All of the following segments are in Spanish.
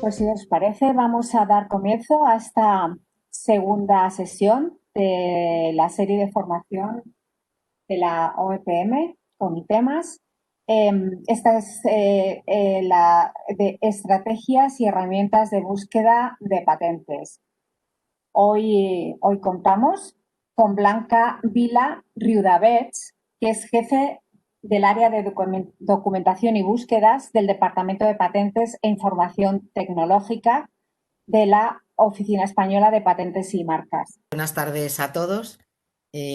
Pues si os parece, vamos a dar comienzo a esta segunda sesión de la serie de formación de la OEPM con temas. Esta es la de estrategias y herramientas de búsqueda de patentes. Hoy contamos con Blanca Vila Riudavets, que es jefe del área de documentación y búsquedas del Departamento de Patentes e Información Tecnológica de la Oficina Española de Patentes y Marcas. Buenas tardes a todos.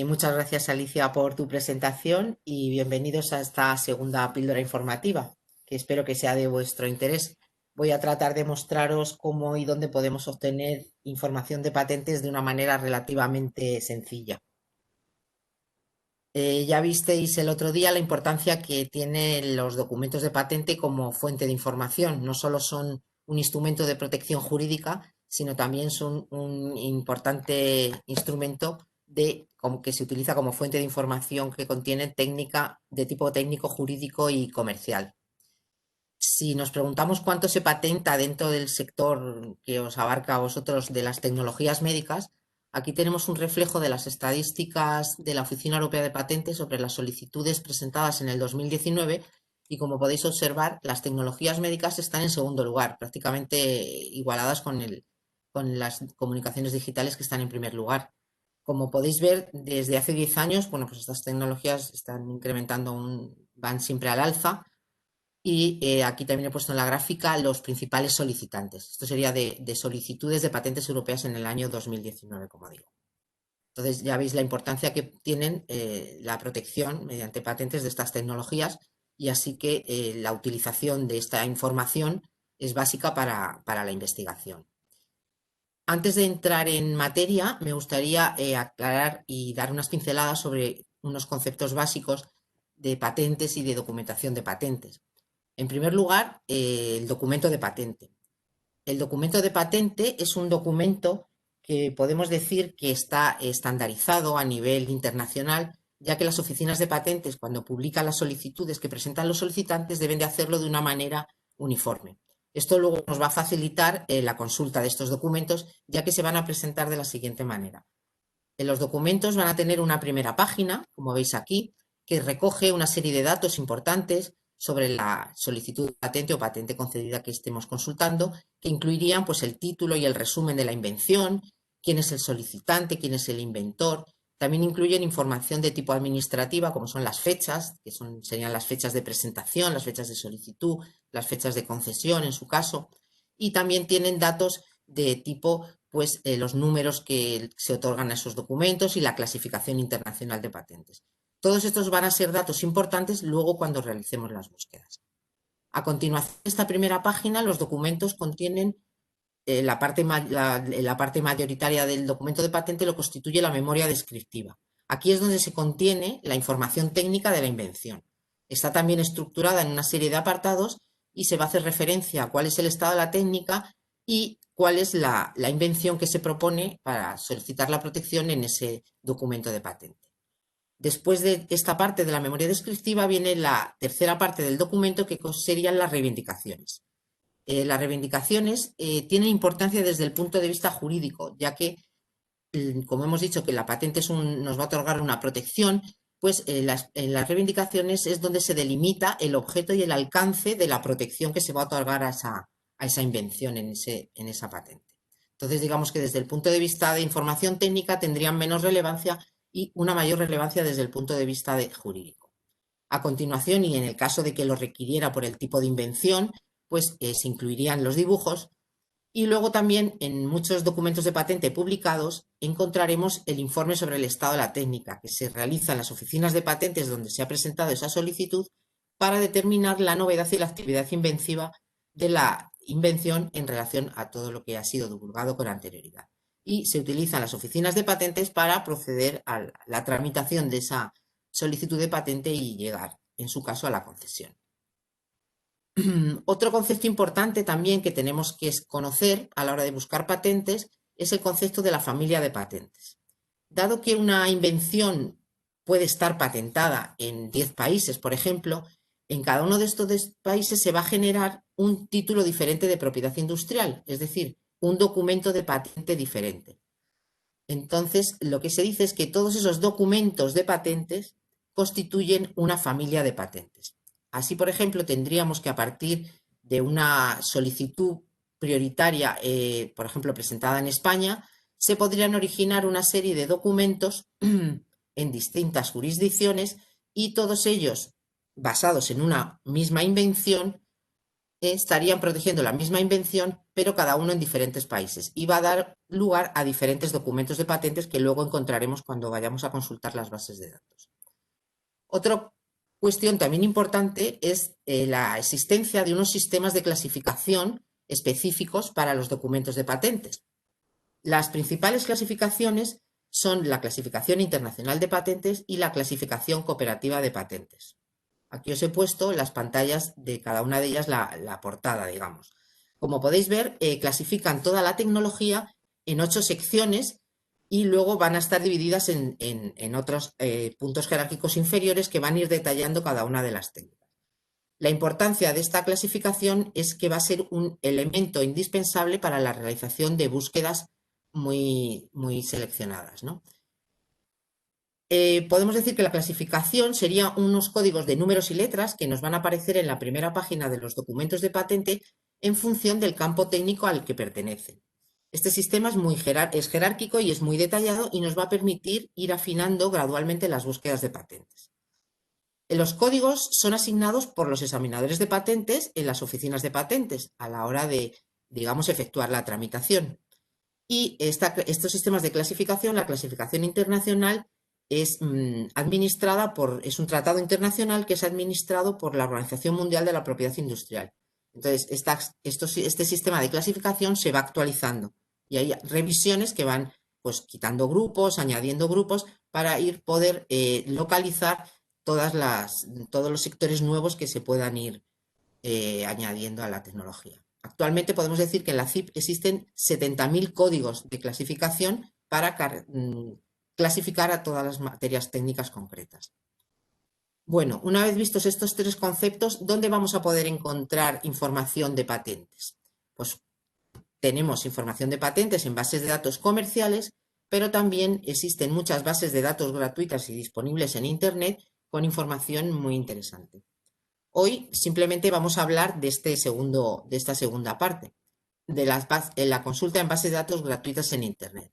Muchas gracias, Alicia, por tu presentación y bienvenidos a esta segunda píldora informativa, que espero que sea de vuestro interés. Voy a tratar de mostraros cómo y dónde podemos obtener información de patentes de una manera relativamente sencilla. Ya visteis el otro día la importancia que tienen los documentos de patente como fuente de información. No solo son un instrumento de protección jurídica, sino también son un importante instrumento que se utiliza como fuente de información que contiene técnica de tipo técnico, jurídico y comercial. Si nos preguntamos cuánto se patenta dentro del sector que os abarca a vosotros de las tecnologías médicas, aquí tenemos un reflejo de las estadísticas de la Oficina Europea de Patentes sobre las solicitudes presentadas en el 2019 y, como podéis observar, las tecnologías médicas están en segundo lugar, prácticamente igualadas con las comunicaciones digitales, que están en primer lugar. Como podéis ver, desde hace 10 años, bueno, pues estas tecnologías están incrementando, van siempre al alza. Y aquí también he puesto en la gráfica los principales solicitantes. Esto sería de solicitudes de patentes europeas en el año 2019, como digo. Entonces ya veis la importancia que tienen la protección mediante patentes de estas tecnologías, y así que la utilización de esta información es básica para la investigación. Antes de entrar en materia, me gustaría aclarar y dar unas pinceladas sobre unos conceptos básicos de patentes y de documentación de patentes. En primer lugar, el documento de patente. El documento de patente es un documento que podemos decir que está estandarizado a nivel internacional, ya que las oficinas de patentes, cuando publican las solicitudes que presentan los solicitantes, deben de hacerlo de una manera uniforme. Esto luego nos va a facilitar la consulta de estos documentos, ya que se van a presentar de la siguiente manera. Los documentos van a tener una primera página, como veis aquí, que recoge una serie de datos importantes sobre la solicitud de patente o patente concedida que estemos consultando, que incluirían pues el título y el resumen de la invención, quién es el solicitante, quién es el inventor. También incluyen información de tipo administrativa, como son las fechas, que serían las fechas de presentación, las fechas de solicitud, las fechas de concesión en su caso, y también tienen datos de tipo pues los números que se otorgan a esos documentos y la clasificación internacional de patentes. Todos estos van a ser datos importantes luego cuando realicemos las búsquedas. A continuación de esta primera página, los documentos contienen la parte mayoritaria del documento de patente lo constituye la memoria descriptiva. Aquí es donde se contiene la información técnica de la invención. Está también estructurada en una serie de apartados y se va a hacer referencia a cuál es el estado de la técnica y cuál es la invención que se propone para solicitar la protección en ese documento de patente. Después de esta parte de la memoria descriptiva viene la tercera parte del documento, que serían las reivindicaciones. Las reivindicaciones tienen importancia desde el punto de vista jurídico, ya que, como hemos dicho, que la patente nos va a otorgar una protección, pues en las reivindicaciones es donde se delimita el objeto y el alcance de la protección que se va a otorgar a esa invención en esa patente. Entonces, digamos que desde el punto de vista de información técnica tendrían menos relevancia y una mayor relevancia desde el punto de vista jurídico. A continuación, y en el caso de que lo requiriera por el tipo de invención, pues se incluirían los dibujos. Y luego también en muchos documentos de patente publicados encontraremos el informe sobre el estado de la técnica, que se realiza en las oficinas de patentes donde se ha presentado esa solicitud, para determinar la novedad y la actividad inventiva de la invención en relación a todo lo que ha sido divulgado con anterioridad. Y se utilizan las oficinas de patentes para proceder a la tramitación de esa solicitud de patente y llegar, en su caso, a la concesión. Otro concepto importante también que tenemos que conocer a la hora de buscar patentes es el concepto de la familia de patentes. Dado que una invención puede estar patentada en 10 países, por ejemplo, en cada uno de estos países se va a generar un título diferente de propiedad industrial, es decir, un documento de patente diferente. Entonces, lo que se dice es que todos esos documentos de patentes constituyen una familia de patentes. Así, por ejemplo, tendríamos que a partir de una solicitud prioritaria, por ejemplo, presentada en España, se podrían originar una serie de documentos en distintas jurisdicciones y todos ellos basados en una misma invención estarían protegiendo la misma invención, pero cada uno en diferentes países. Y va a dar lugar a diferentes documentos de patentes que luego encontraremos cuando vayamos a consultar las bases de datos. Otra cuestión también importante es la existencia de unos sistemas de clasificación específicos para los documentos de patentes. Las principales clasificaciones son la clasificación internacional de patentes y la clasificación cooperativa de patentes. Aquí os he puesto en las pantallas de cada una de ellas la portada, digamos. Como podéis ver, clasifican toda la tecnología en 8 secciones y luego van a estar divididas en otros puntos jerárquicos inferiores que van a ir detallando cada una de las técnicas. La importancia de esta clasificación es que va a ser un elemento indispensable para la realización de búsquedas muy seleccionadas, ¿no? Podemos decir que la clasificación sería unos códigos de números y letras que nos van a aparecer en la primera página de los documentos de patente en función del campo técnico al que pertenecen. Este sistema es jerárquico y es muy detallado y nos va a permitir ir afinando gradualmente las búsquedas de patentes. Los códigos son asignados por los examinadores de patentes en las oficinas de patentes a la hora de, digamos, efectuar la tramitación. Y estos sistemas de clasificación, la clasificación internacional, es administrada es un tratado internacional que es administrado por la Organización Mundial de la Propiedad Industrial. Entonces, este sistema de clasificación se va actualizando y hay revisiones que van pues quitando grupos, añadiendo grupos para poder localizar todos los sectores nuevos que se puedan ir añadiendo a la tecnología. Actualmente podemos decir que en la CIP existen 70.000 códigos de clasificación para clasificar a todas las materias técnicas concretas. Bueno, una vez vistos estos 3 conceptos, ¿dónde vamos a poder encontrar información de patentes? Pues tenemos información de patentes en bases de datos comerciales, pero también existen muchas bases de datos gratuitas y disponibles en Internet con información muy interesante. Hoy simplemente vamos a hablar de esta segunda parte, de la consulta en bases de datos gratuitas en Internet.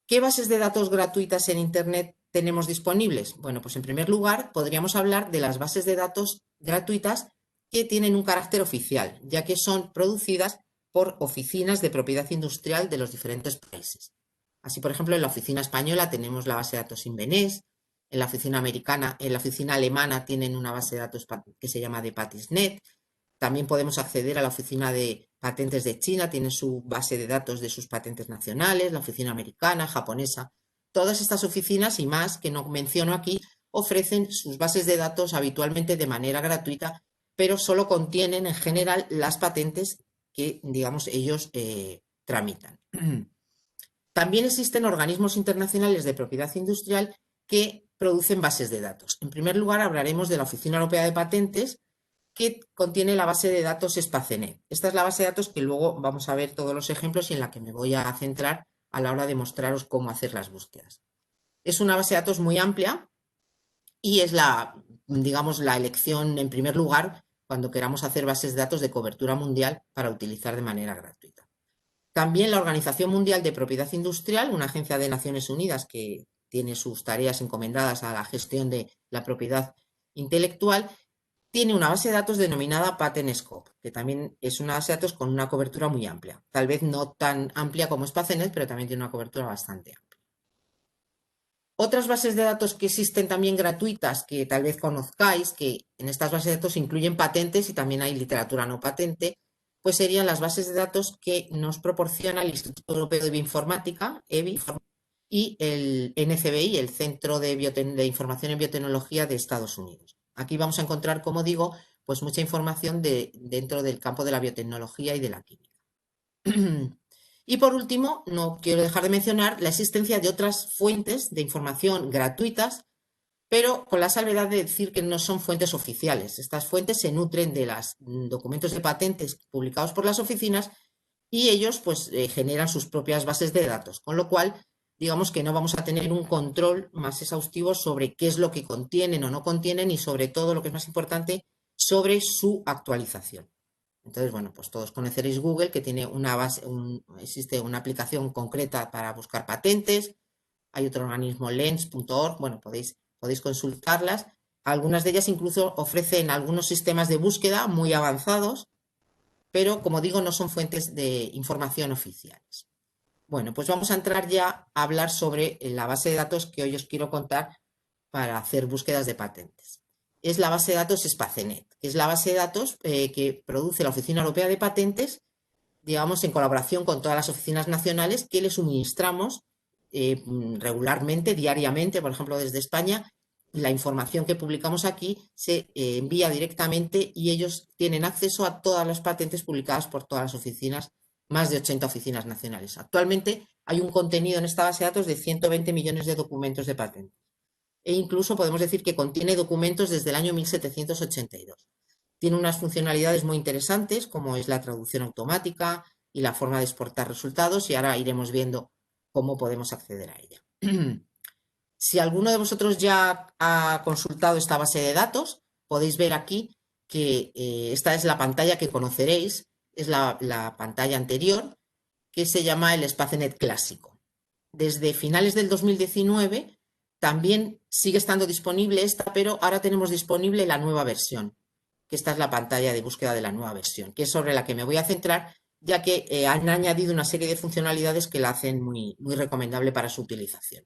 ¿Qué bases de datos gratuitas en Internet tenemos disponibles? Bueno, pues en primer lugar podríamos hablar de las bases de datos gratuitas que tienen un carácter oficial, ya que son producidas por oficinas de propiedad industrial de los diferentes países. Así, por ejemplo, en la oficina española tenemos la base de datos Invenés, en la oficina americana, en la oficina alemana tienen una base de datos que se llama de Patisnet. También podemos acceder a la oficina de patentes de China, tiene su base de datos de sus patentes nacionales, la oficina americana, japonesa. Todas estas oficinas y más que no menciono aquí ofrecen sus bases de datos habitualmente de manera gratuita, pero solo contienen en general las patentes que, digamos, ellos tramitan. También existen organismos internacionales de propiedad industrial que producen bases de datos. En primer lugar, hablaremos de la Oficina Europea de Patentes, que contiene la base de datos Spacenet. Esta es la base de datos que luego vamos a ver todos los ejemplos y en la que me voy a centrar a la hora de mostraros cómo hacer las búsquedas. Es una base de datos muy amplia y es digamos, la elección en primer lugar cuando queramos hacer bases de datos de cobertura mundial para utilizar de manera gratuita. También la Organización Mundial de Propiedad Industrial, una agencia de Naciones Unidas que tiene sus tareas encomendadas a la gestión de la propiedad intelectual, tiene una base de datos denominada PatentScope, que también es una base de datos con una cobertura muy amplia. Tal vez no tan amplia como Spacenet, pero también tiene una cobertura bastante amplia. Otras bases de datos que existen también gratuitas, que tal vez conozcáis, que en estas bases de datos incluyen patentes y también hay literatura no patente, pues serían las bases de datos que nos proporciona el Instituto Europeo de Bioinformática, EBI, y el NCBI, el Centro de Información en Biotecnología de Estados Unidos. Aquí vamos a encontrar, como digo, pues mucha información dentro del campo de la biotecnología y de la química. Y por último, no quiero dejar de mencionar la existencia de otras fuentes de información gratuitas pero con la salvedad de decir que no son fuentes oficiales. Estas fuentes se nutren de los documentos de patentes publicados por las oficinas y ellos pues generan sus propias bases de datos, con lo cual digamos que no vamos a tener un control más exhaustivo sobre qué es lo que contienen o no contienen y sobre todo, lo que es más importante, sobre su actualización. Entonces, bueno, pues todos conoceréis Google, que tiene una base, existe una aplicación concreta para buscar patentes. Hay otro organismo, lens.org, bueno, podéis consultarlas. Algunas de ellas incluso ofrecen algunos sistemas de búsqueda muy avanzados, pero como digo, no son fuentes de información oficiales. Bueno, pues vamos a entrar ya a hablar sobre la base de datos que hoy os quiero contar para hacer búsquedas de patentes. Es la base de datos Spacenet, que es la base de datos que produce la Oficina Europea de Patentes, digamos, en colaboración con todas las oficinas nacionales que le suministramos regularmente, diariamente, por ejemplo, desde España. La información que publicamos aquí se envía directamente y ellos tienen acceso a todas las patentes publicadas por todas las oficinas, más de 80 oficinas nacionales. Actualmente hay un contenido en esta base de datos de 120 millones de documentos de patentes. E incluso podemos decir que contiene documentos desde el año 1782. Tiene unas funcionalidades muy interesantes, como es la traducción automática y la forma de exportar resultados, y ahora iremos viendo cómo podemos acceder a ella. Si alguno de vosotros ya ha consultado esta base de datos, podéis ver aquí que esta es la pantalla que conoceréis, es la pantalla anterior, que se llama el Spacenet clásico. Desde finales del 2019 también sigue estando disponible esta, pero ahora tenemos disponible la nueva versión, que esta es la pantalla de búsqueda de la nueva versión, que es sobre la que me voy a centrar, ya que han añadido una serie de funcionalidades que la hacen muy, muy recomendable para su utilización.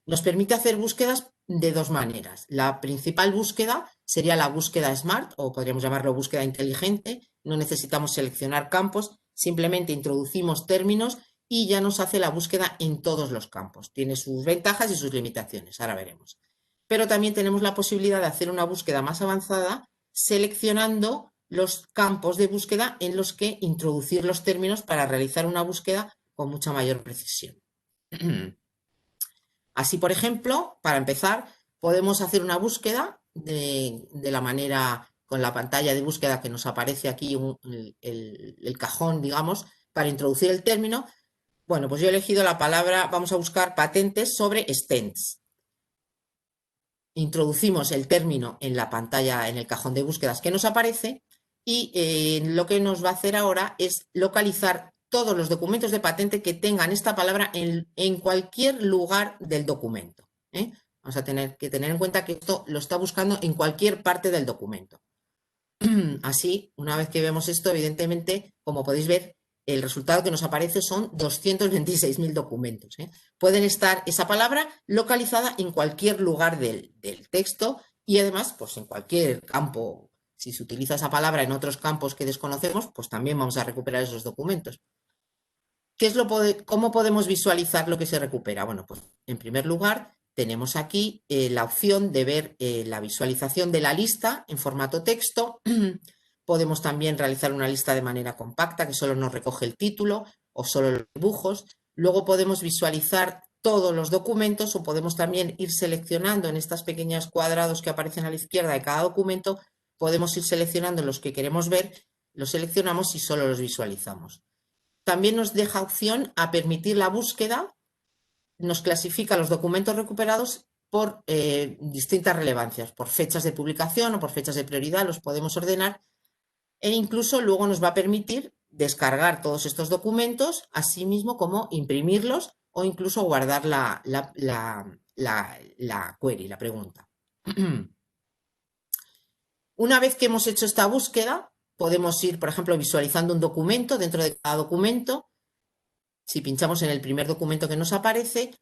Nos permite hacer búsquedas de dos maneras. La principal búsqueda sería la búsqueda Smart, o podríamos llamarlo búsqueda inteligente. No necesitamos seleccionar campos, simplemente introducimos términos y ya nos hace la búsqueda en todos los campos. Tiene sus ventajas y sus limitaciones, ahora veremos. Pero también tenemos la posibilidad de hacer una búsqueda más avanzada seleccionando los campos de búsqueda en los que introducir los términos para realizar una búsqueda con mucha mayor precisión. Así, por ejemplo, para empezar, podemos hacer una búsqueda de la manera, con la pantalla de búsqueda que nos aparece aquí, el cajón, digamos, para introducir el término. Bueno, pues yo he elegido la palabra, vamos a buscar patentes sobre stents. Introducimos el término en la pantalla, en el cajón de búsquedas que nos aparece, y lo que nos va a hacer ahora es localizar todos los documentos de patente que tengan esta palabra en cualquier lugar del documento. Vamos a tener que tener en cuenta que esto lo está buscando en cualquier parte del documento. Así, una vez que vemos esto, evidentemente, como podéis ver, el resultado que nos aparece son 226.000 documentos. Pueden estar esa palabra localizada en cualquier lugar del texto y además, pues en cualquier campo. Si se utiliza esa palabra en otros campos que desconocemos, pues también vamos a recuperar esos documentos. ¿Cómo podemos visualizar lo que se recupera? Bueno, pues en primer lugar tenemos aquí la opción de ver la visualización de la lista en formato texto. Podemos también realizar una lista de manera compacta que solo nos recoge el título o solo los dibujos. Luego podemos visualizar todos los documentos o podemos también ir seleccionando en estos pequeños cuadrados que aparecen a la izquierda de cada documento. Podemos ir seleccionando los que queremos ver, los seleccionamos y solo los visualizamos. También nos deja opción a permitir la búsqueda, nos clasifica los documentos recuperados por distintas relevancias, por fechas de publicación o por fechas de prioridad, los podemos ordenar e incluso luego nos va a permitir descargar todos estos documentos, así mismo como imprimirlos o incluso guardar la query, la pregunta. Una vez que hemos hecho esta búsqueda, podemos ir, por ejemplo, visualizando un documento dentro de cada documento. Si pinchamos en el primer documento que nos aparece,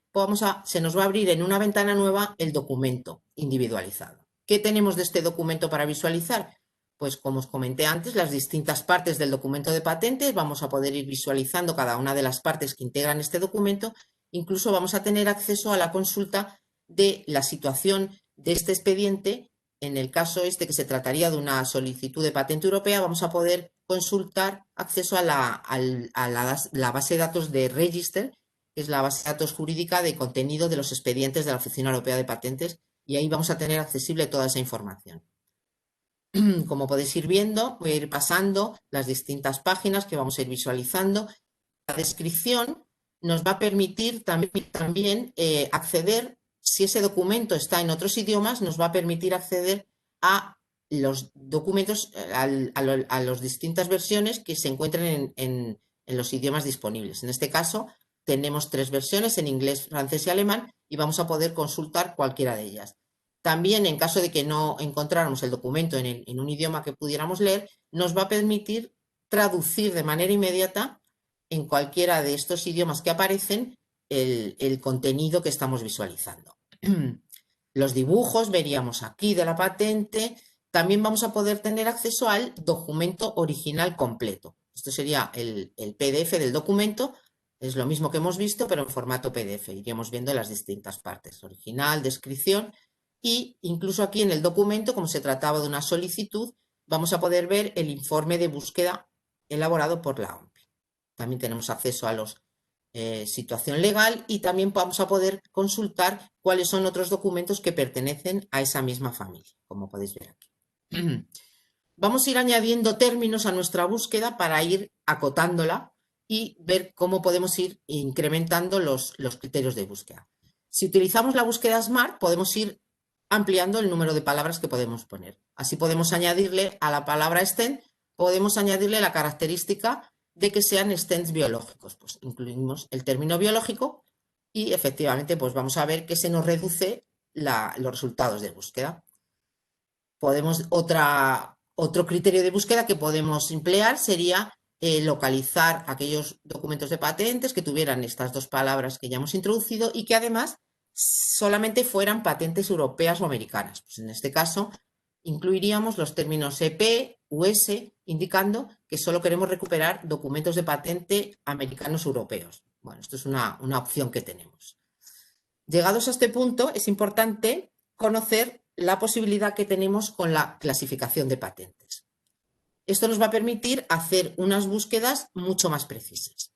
se nos va a abrir en una ventana nueva el documento individualizado. ¿Qué tenemos de este documento para visualizar? Pues como os comenté antes, las distintas partes del documento de patentes, vamos a poder ir visualizando cada una de las partes que integran este documento. Incluso vamos a tener acceso a la consulta de la situación de este expediente. En el caso que se trataría de una solicitud de patente europea, vamos a poder consultar acceso a la base de datos de Register, que es la base de datos jurídica de contenido de los expedientes de la Oficina Europea de Patentes, y ahí vamos a tener accesible toda esa información. Como podéis ir viendo, voy a ir pasando las distintas páginas que vamos a ir visualizando. La descripción nos va a permitir también acceder, si ese documento está en otros idiomas, nos va a permitir acceder a los documentos, a las distintas versiones que se encuentren en los idiomas disponibles. En este caso, tenemos 3 versiones, en inglés, francés y alemán, y vamos a poder consultar cualquiera de ellas. También, en caso de que no encontráramos el documento en un idioma que pudiéramos leer, nos va a permitir traducir de manera inmediata en cualquiera de estos idiomas que aparecen el contenido que estamos visualizando. Los dibujos veríamos aquí de la patente. También vamos a poder tener acceso al documento original completo. Esto sería el PDF del documento. Es lo mismo que hemos visto, pero en formato PDF. Iríamos viendo las distintas partes. Original, descripción. Y incluso aquí en el documento, como se trataba de una solicitud, vamos a poder ver el informe de búsqueda elaborado por la OMP. También tenemos acceso a los situación legal, y también vamos a poder consultar cuáles son otros documentos que pertenecen a esa misma familia, como podéis ver aquí. Vamos a ir añadiendo términos a nuestra búsqueda para ir acotándola y ver cómo podemos ir incrementando los criterios de búsqueda. Si utilizamos la búsqueda SMART, podemos ir ampliando el número de palabras que podemos poner. Así podemos añadirle a la palabra STEM, podemos añadirle la característica de que sean stents biológicos. Pues incluimos el término biológico y efectivamente pues vamos a ver que se nos reduce los resultados de búsqueda. Otro criterio de búsqueda que podemos emplear sería localizar aquellos documentos de patentes que tuvieran estas 2 palabras que ya hemos introducido y que además solamente fueran patentes europeas o americanas. Pues en este caso incluiríamos los términos EP, US, indicando que solo queremos recuperar documentos de patente americanos europeos. Bueno, esto es una opción que tenemos. Llegados a este punto, es importante conocer la posibilidad que tenemos con la clasificación de patentes. Esto nos va a permitir hacer unas búsquedas mucho más precisas.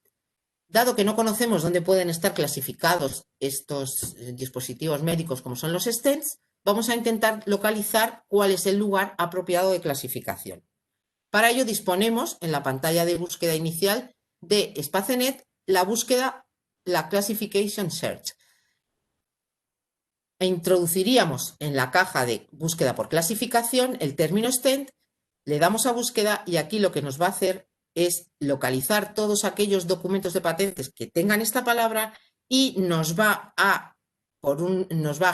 Dado que no conocemos dónde pueden estar clasificados estos dispositivos médicos como son los stents, vamos a intentar localizar cuál es el lugar apropiado de clasificación. Para ello disponemos en la pantalla de búsqueda inicial de Spacenet la búsqueda, la Classification Search. E introduciríamos en la caja de búsqueda por clasificación el término stent, le damos a búsqueda y aquí lo que nos va a hacer es localizar todos aquellos documentos de patentes que tengan esta palabra y nos va a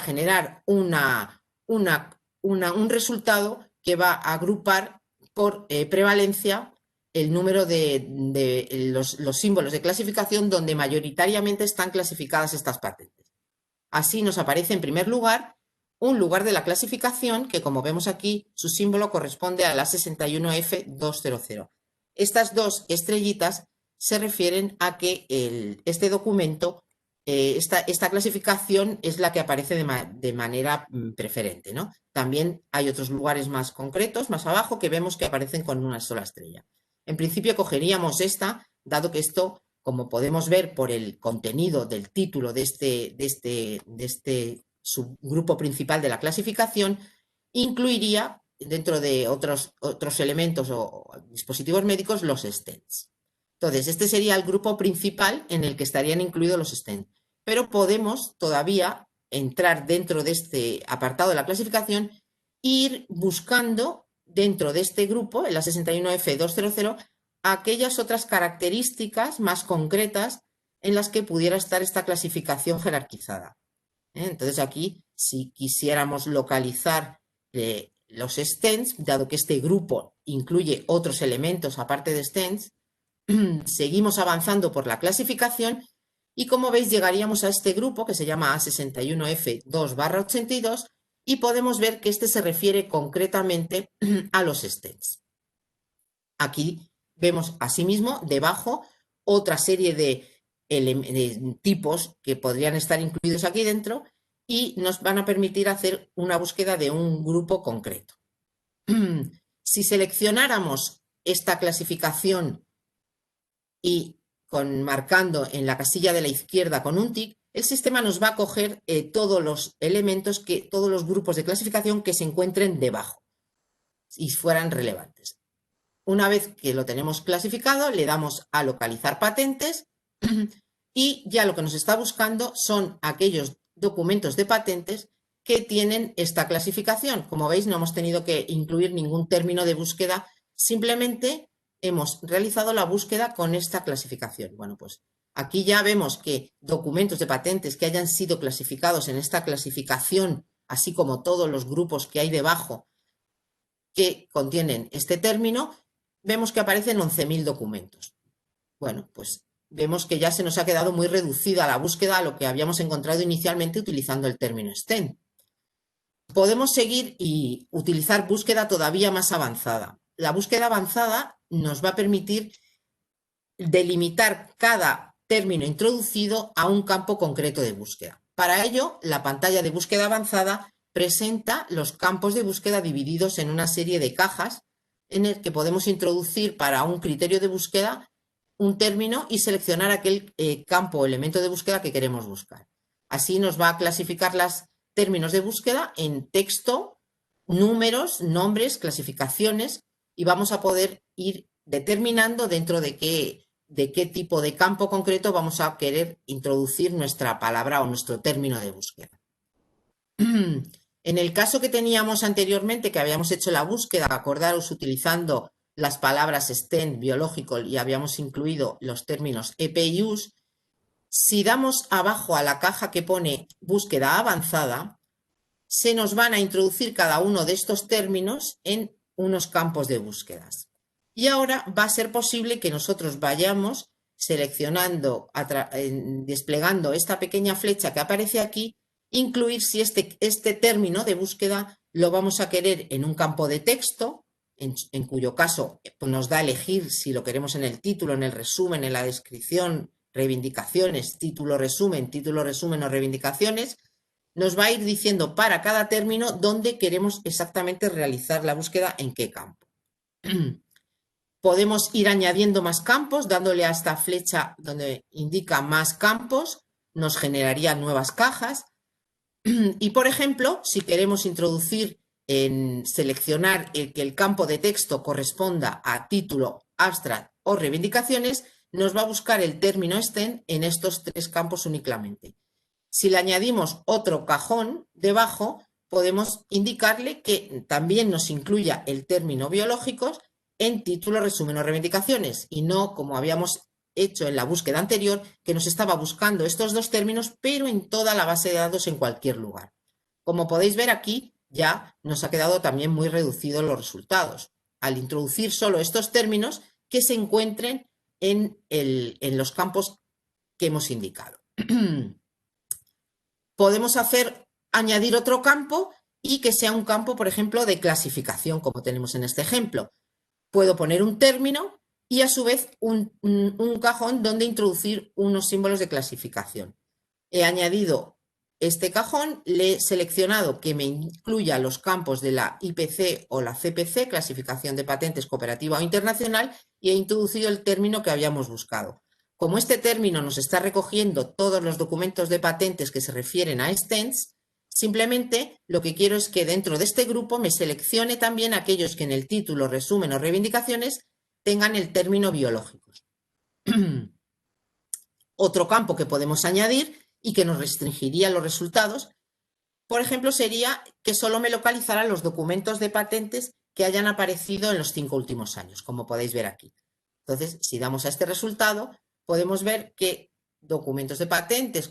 generar un resultado que va a agrupar por prevalencia el número de los símbolos de clasificación donde mayoritariamente están clasificadas estas patentes. Así nos aparece en primer lugar un lugar de la clasificación que, como vemos aquí, su símbolo corresponde a la 61F200. Estas 2 estrellitas se refieren a que este documento, esta clasificación es la que aparece de manera preferente, ¿no? También hay otros lugares más concretos, más abajo, que vemos que aparecen con una sola estrella. En principio cogeríamos esta, dado que esto, como podemos ver por el contenido del título de este subgrupo principal de la clasificación, incluiría dentro de otros elementos o dispositivos médicos los stents. Entonces, este sería el grupo principal en el que estarían incluidos los stents. Pero podemos todavía entrar dentro de este apartado de la clasificación e ir buscando dentro de este grupo, en la 61F200, aquellas otras características más concretas en las que pudiera estar esta clasificación jerarquizada. Entonces aquí, si quisiéramos localizar los stents, dado que este grupo incluye otros elementos aparte de stents, seguimos avanzando por la clasificación y, como veis, llegaríamos a este grupo que se llama A61F2/82 y podemos ver que este se refiere concretamente a los stents. Aquí vemos asimismo debajo otra serie de tipos que podrían estar incluidos aquí dentro y nos van a permitir hacer una búsqueda de un grupo concreto. Si seleccionáramos esta clasificación y marcando en la casilla de la izquierda con un tic, el sistema nos va a coger todos los elementos, todos los grupos de clasificación que se encuentren debajo y fueran relevantes. Una vez que lo tenemos clasificado, le damos a localizar patentes y ya lo que nos está buscando son aquellos documentos de patentes que tienen esta clasificación. Como veis, no hemos tenido que incluir ningún término de búsqueda, simplemente hemos realizado la búsqueda con esta clasificación. Bueno, pues aquí ya vemos que documentos de patentes que hayan sido clasificados en esta clasificación, así como todos los grupos que hay debajo que contienen este término, vemos que aparecen 11.000 documentos. Bueno, pues vemos que ya se nos ha quedado muy reducida la búsqueda a lo que habíamos encontrado inicialmente utilizando el término STEM. Podemos seguir y utilizar búsqueda todavía más avanzada. La búsqueda avanzada nos va a permitir delimitar cada término introducido a un campo concreto de búsqueda. Para ello, la pantalla de búsqueda avanzada presenta los campos de búsqueda divididos en una serie de cajas en el que podemos introducir para un criterio de búsqueda un término y seleccionar aquel campo o elemento de búsqueda que queremos buscar. Así nos va a clasificar los términos de búsqueda en texto, números, nombres, clasificaciones y vamos a poder ir determinando dentro de qué tipo de campo concreto vamos a querer introducir nuestra palabra o nuestro término de búsqueda. En el caso que teníamos anteriormente, que habíamos hecho la búsqueda, acordaros, utilizando las palabras STEM, biológico, y habíamos incluido los términos EP y US, si damos abajo a la caja que pone búsqueda avanzada, se nos van a introducir cada uno de estos términos en unos campos de búsquedas. Y ahora va a ser posible que nosotros vayamos seleccionando, desplegando esta pequeña flecha que aparece aquí, incluir si este término de búsqueda lo vamos a querer en un campo de texto, en cuyo caso pues nos da a elegir si lo queremos en el título, en el resumen, en la descripción, reivindicaciones, título, resumen o reivindicaciones. Nos va a ir diciendo para cada término dónde queremos exactamente realizar la búsqueda, en qué campo. Podemos ir añadiendo más campos, dándole a esta flecha donde indica más campos, nos generaría nuevas cajas. Y, por ejemplo, si queremos introducir seleccionar que el campo de texto corresponda a título, abstract o reivindicaciones, nos va a buscar el término STEM en estos tres campos únicamente. Si le añadimos otro cajón debajo, podemos indicarle que también nos incluya el término biológicos en título, resumen o reivindicaciones y no como habíamos hecho en la búsqueda anterior, que nos estaba buscando estos dos términos, pero en toda la base de datos en cualquier lugar. Como podéis ver aquí, ya nos ha quedado también muy reducidos los resultados, al introducir solo estos términos que se encuentren en los campos que hemos indicado. Podemos añadir otro campo y que sea un campo, por ejemplo, de clasificación, como tenemos en este ejemplo. Puedo poner un término y a su vez un cajón donde introducir unos símbolos de clasificación. He añadido este cajón, le he seleccionado que me incluya los campos de la IPC o la CPC, clasificación de patentes cooperativa o internacional, y he introducido el término que habíamos buscado. Como este término nos está recogiendo todos los documentos de patentes que se refieren a STEMs, simplemente lo que quiero es que dentro de este grupo me seleccione también aquellos que en el título, resumen o reivindicaciones tengan el término biológicos. Otro campo que podemos añadir y que nos restringiría los resultados, por ejemplo, sería que solo me localizara los documentos de patentes que hayan aparecido en los 5 últimos años, como podéis ver aquí. Entonces, si damos a este resultado, podemos ver que documentos de patentes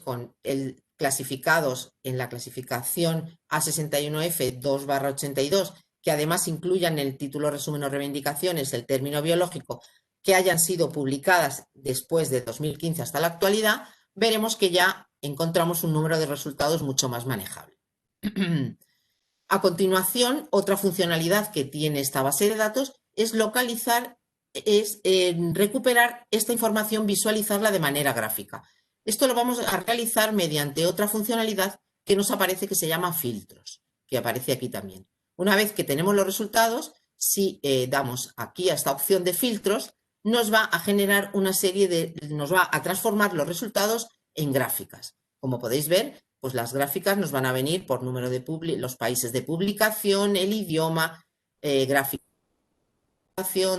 clasificados en la clasificación A61F 2/82, que además incluyan en el título, resumen o reivindicaciones el término biológico, que hayan sido publicadas después de 2015 hasta la actualidad, veremos que ya encontramos un número de resultados mucho más manejable. A continuación, otra funcionalidad que tiene esta base de datos es recuperar esta información, visualizarla de manera gráfica. Esto lo vamos a realizar mediante otra funcionalidad que nos aparece, que se llama filtros, que aparece aquí también. Una vez que tenemos los resultados, si damos aquí a esta opción de filtros, nos va a generar una serie de, nos va a transformar los resultados en gráficas. Como podéis ver, pues las gráficas nos van a venir por número de los países de publicación, el idioma, gráfica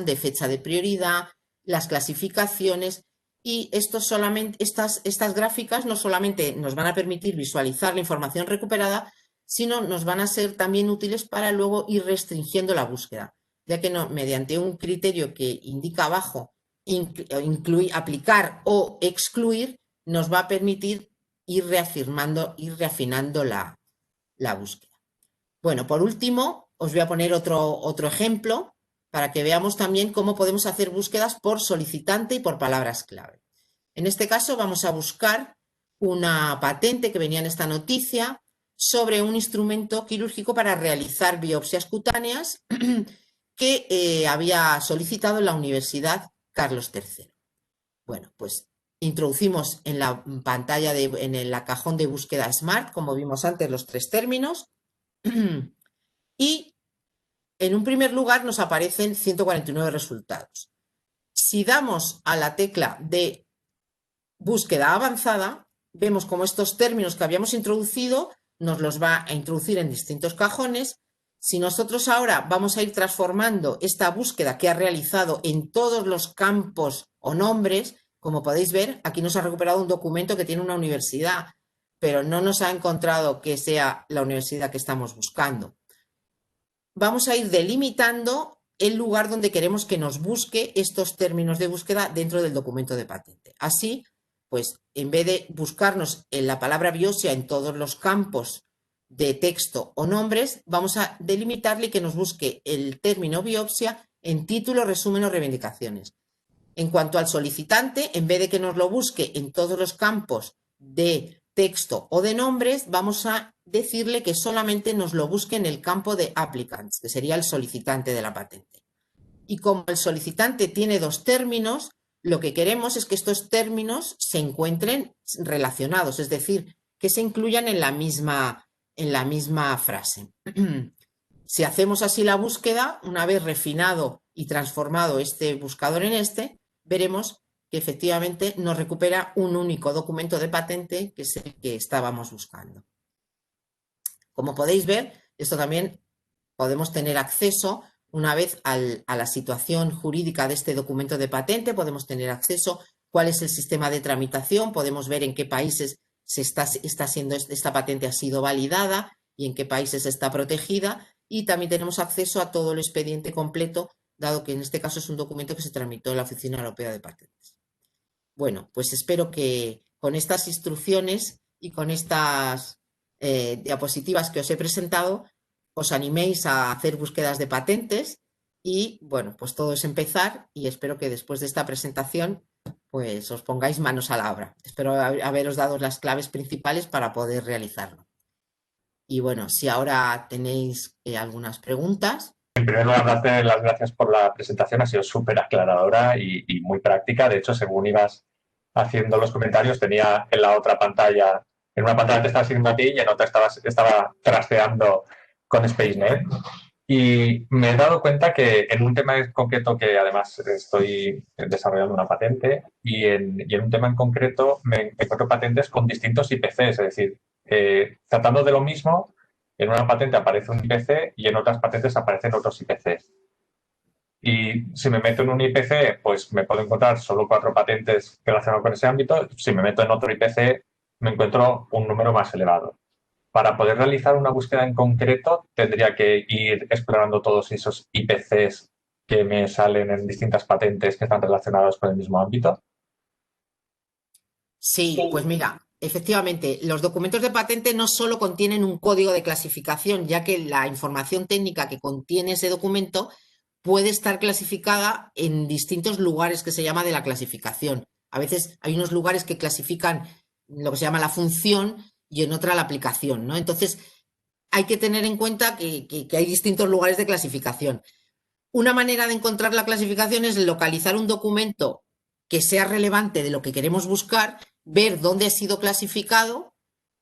de fecha de prioridad, las clasificaciones, y estas gráficas no solamente nos van a permitir visualizar la información recuperada, sino nos van a ser también útiles para luego ir restringiendo la búsqueda, ya que mediante un criterio que indica abajo, aplicar o excluir, nos va a permitir ir reafirmando, ir reafinando la búsqueda. Bueno, por último, os voy a poner otro ejemplo para que veamos también cómo podemos hacer búsquedas por solicitante y por palabras clave. En este caso vamos a buscar una patente que venía en esta noticia sobre un instrumento quirúrgico para realizar biopsias cutáneas que había solicitado la Universidad Carlos III. Bueno, pues introducimos en la pantalla, en la cajón de búsqueda Smart, como vimos antes, los 3 términos y en un primer lugar nos aparecen 149 resultados. Si damos a la tecla de búsqueda avanzada, vemos como estos términos que habíamos introducido nos los va a introducir en distintos cajones. Si nosotros ahora vamos a ir transformando esta búsqueda que ha realizado en todos los campos o nombres, como podéis ver, aquí nos ha recuperado un documento que tiene una universidad, pero no nos ha encontrado que sea la universidad que estamos buscando. Vamos a ir delimitando el lugar donde queremos que nos busque estos términos de búsqueda dentro del documento de patente. Así, pues en vez de buscarnos en la palabra biopsia en todos los campos de texto o nombres, vamos a delimitarle que nos busque el término biopsia en título, resumen o reivindicaciones. En cuanto al solicitante, en vez de que nos lo busque en todos los campos de texto o de nombres, vamos a decirle que solamente nos lo busque en el campo de applicants, que sería el solicitante de la patente. Y como el solicitante tiene 2 términos, lo que queremos es que estos términos se encuentren relacionados, es decir, que se incluyan en la misma frase. Si hacemos así la búsqueda, una vez refinado y transformado este buscador en veremos que efectivamente nos recupera un único documento de patente, que es el que estábamos buscando. Como podéis ver, esto también podemos tener acceso una vez a la situación jurídica de este documento de patente, podemos tener acceso cuál es el sistema de tramitación, podemos ver en qué países esta patente ha sido validada y en qué países está protegida, y también tenemos acceso a todo el expediente completo, dado que en este caso es un documento que se tramitó en la Oficina Europea de Patentes. Bueno, pues espero que con estas instrucciones y con estas diapositivas que os he presentado, os animéis a hacer búsquedas de patentes y, bueno, pues todo es empezar, y espero que después de esta presentación pues os pongáis manos a la obra. Espero haberos dado las claves principales para poder realizarlo. Y bueno, si ahora tenéis algunas preguntas. En primer lugar, darte las gracias por la presentación, ha sido súper aclaradora y muy práctica. De hecho, según ibas haciendo los comentarios, tenía en la otra pantalla, en una pantalla te estaba siguiendo a ti y en otra estaba trasteando con SpaceNet. Y me he dado cuenta que en un tema en concreto, que además estoy desarrollando una patente, y en un tema en concreto me encuentro patentes con distintos IPCs, es decir, tratando de lo mismo, en una patente aparece un IPC y en otras patentes aparecen otros IPCs. Y si me meto en un IPC, pues me puedo encontrar solo 4 patentes relacionadas con ese ámbito. Si me meto en otro IPC, me encuentro un número más elevado. Para poder realizar una búsqueda en concreto, tendría que ir explorando todos esos IPCs que me salen en distintas patentes que están relacionadas con el mismo ámbito. Sí, pues mira, efectivamente, los documentos de patente no solo contienen un código de clasificación, ya que la información técnica que contiene ese documento puede estar clasificada en distintos lugares que se llama de la clasificación. A veces hay unos lugares que clasifican lo que se llama la función y en otra la aplicación, ¿no? Entonces, hay que tener en cuenta que hay distintos lugares de clasificación. Una manera de encontrar la clasificación es localizar un documento que sea relevante de lo que queremos buscar, ver dónde ha sido clasificado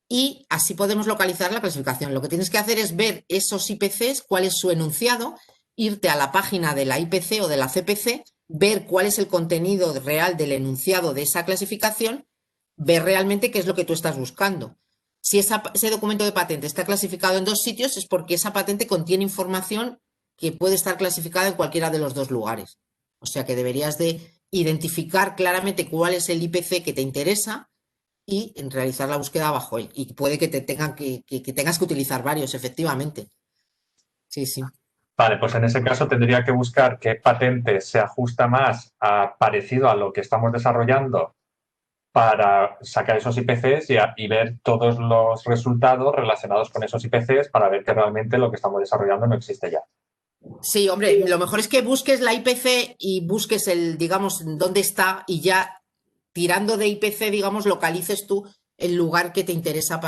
y así podemos localizar la clasificación. Lo que tienes que hacer es ver esos IPCs, cuál es su enunciado, irte a la página de la IPC o de la CPC, ver cuál es el contenido real del enunciado de esa clasificación, ver realmente qué es lo que tú estás buscando. Si ese documento de patente está clasificado en 2 sitios, es porque esa patente contiene información que puede estar clasificada en cualquiera de los 2 lugares. O sea que deberías de identificar claramente cuál es el IPC que te interesa y en realizar la búsqueda bajo él. Y puede que tengas que utilizar varios, efectivamente. Sí, sí. Vale, pues en ese caso tendría que buscar qué patente se ajusta más parecido a lo que estamos desarrollando para sacar esos IPCs y ver todos los resultados relacionados con esos IPCs para ver que realmente lo que estamos desarrollando no existe ya. Sí, hombre, lo mejor es que busques la IPC y busques digamos, dónde está y ya tirando de IPC, digamos, localices tú el lugar que te interesa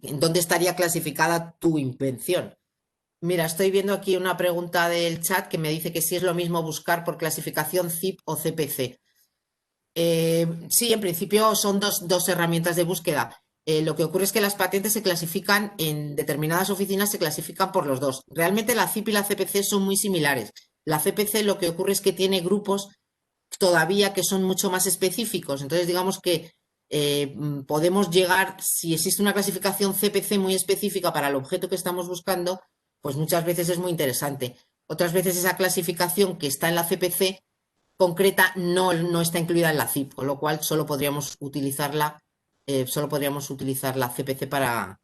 dónde estaría clasificada tu invención. Mira, estoy viendo aquí una pregunta del chat que me dice que si es lo mismo buscar por clasificación ZIP o CPC. Sí, en principio son dos herramientas de búsqueda. Lo que ocurre es que las patentes se clasifican en determinadas oficinas, se clasifican por los dos. Realmente la ZIP y la CPC son muy similares. La CPC lo que ocurre es que tiene grupos todavía que son mucho más específicos. Entonces, digamos que podemos llegar, si existe una clasificación CPC muy específica para el objeto que estamos buscando, pues muchas veces es muy interesante. Otras veces esa clasificación que está en la CPC concreta no está incluida en la ZIP, con lo cual solo podríamos utilizar la CPC para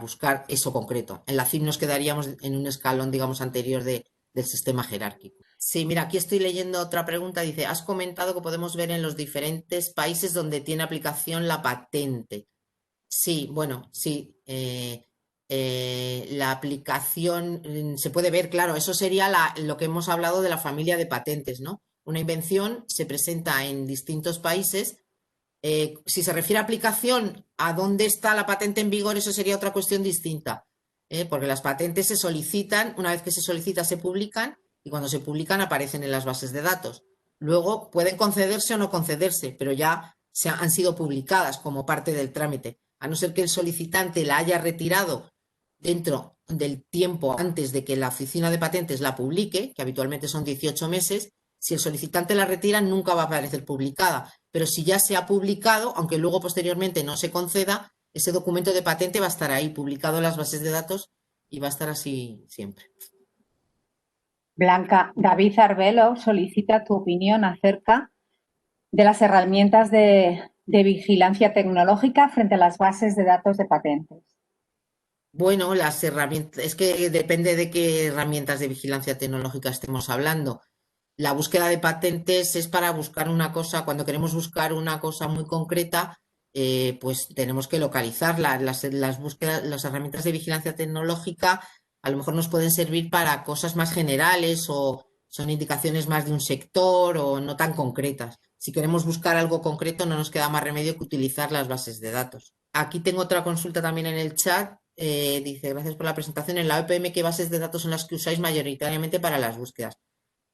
buscar eso concreto. En la ZIP nos quedaríamos en un escalón, digamos, anterior del sistema jerárquico. Sí, mira, aquí estoy leyendo otra pregunta. Dice, has comentado que podemos ver en los diferentes países donde tiene aplicación la patente. Sí, bueno, sí. La aplicación se puede ver, claro, eso sería lo que hemos hablado de la familia de patentes, ¿no? Una invención se presenta en distintos países. Si se refiere a aplicación, a dónde está la patente en vigor, eso sería otra cuestión distinta, porque las patentes se solicitan, una vez que se solicita, se publican y cuando se publican aparecen en las bases de datos. Luego pueden concederse o no concederse, pero ya han sido publicadas como parte del trámite, a no ser que el solicitante la haya retirado dentro del tiempo antes de que la oficina de patentes la publique, que habitualmente son 18 meses. Si el solicitante la retira, nunca va a aparecer publicada, pero si ya se ha publicado, aunque luego posteriormente no se conceda, ese documento de patente va a estar ahí publicado en las bases de datos y va a estar así siempre. Blanca, David Arbelo solicita tu opinión acerca de las herramientas de vigilancia tecnológica frente a las bases de datos de patentes. Bueno, las herramientas, es que depende de qué herramientas de vigilancia tecnológica estemos hablando. La búsqueda de patentes es para buscar una cosa, cuando queremos buscar una cosa muy concreta, pues tenemos que localizarla. Las búsquedas, las herramientas de vigilancia tecnológica a lo mejor nos pueden servir para cosas más generales o son indicaciones más de un sector o no tan concretas. Si queremos buscar algo concreto, no nos queda más remedio que utilizar las bases de datos. Aquí tengo otra consulta también en el chat. Dice, gracias por la presentación. En la OPM, ¿qué bases de datos son las que usáis mayoritariamente para las búsquedas?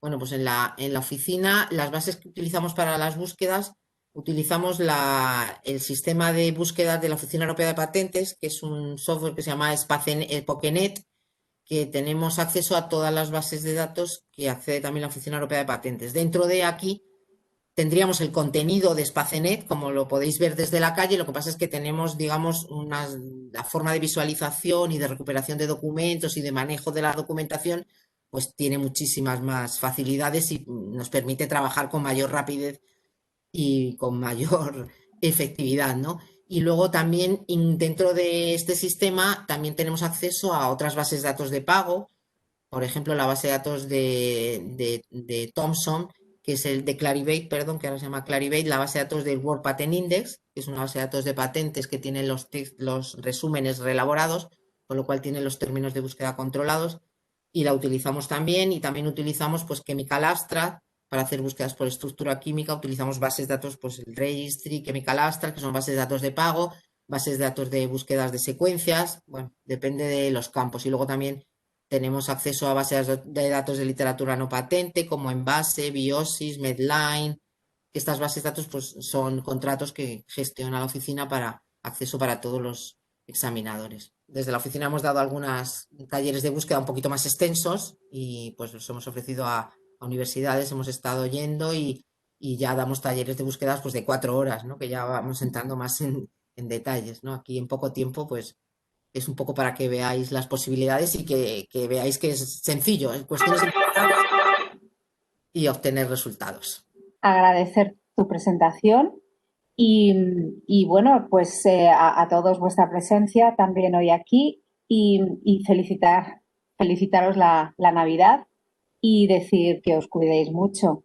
Bueno, pues en la oficina, las bases que utilizamos para las búsquedas, utilizamos el sistema de búsquedas de la Oficina Europea de Patentes, que es un software que se llama Spokenet, que tenemos acceso a todas las bases de datos que accede también la Oficina Europea de Patentes. Dentro de aquí tendríamos el contenido de Spacenet, como lo podéis ver desde la calle. Lo que pasa es que tenemos, digamos, la forma de visualización y de recuperación de documentos y de manejo de la documentación, pues tiene muchísimas más facilidades y nos permite trabajar con mayor rapidez y con mayor efectividad, ¿no? Y luego también dentro de este sistema también tenemos acceso a otras bases de datos de pago, por ejemplo, la base de datos de Thomson, que es el de Clarivate, perdón, que ahora se llama Clarivate, la base de datos del World Patent Index, que es una base de datos de patentes que tiene los resúmenes reelaborados, con lo cual tiene los términos de búsqueda controlados, y la utilizamos también, y también utilizamos pues Chemical Abstract para hacer búsquedas por estructura química. Utilizamos bases de datos, pues el Registry, Chemical Abstract, que son bases de datos de pago, bases de datos de búsquedas de secuencias, bueno, depende de los campos. Y luego también tenemos acceso a bases de datos de literatura no patente, como Envase, Biosis, Medline. Estas bases de datos pues, son contratos que gestiona la oficina para acceso para todos los examinadores. Desde la oficina hemos dado algunos talleres de búsqueda un poquito más extensos y pues los hemos ofrecido a a universidades hemos estado yendo y ya damos talleres de búsquedas pues de 4 horas, ¿no? Que ya vamos entrando más en detalles, ¿no? Aquí en poco tiempo, pues es un poco para que veáis las posibilidades y que veáis que es sencillo, es cuestión de empezar y obtener resultados. Agradecer tu presentación y bueno, pues a todos vuestra presencia también hoy aquí y felicitaros la Navidad y decir que os cuidéis mucho.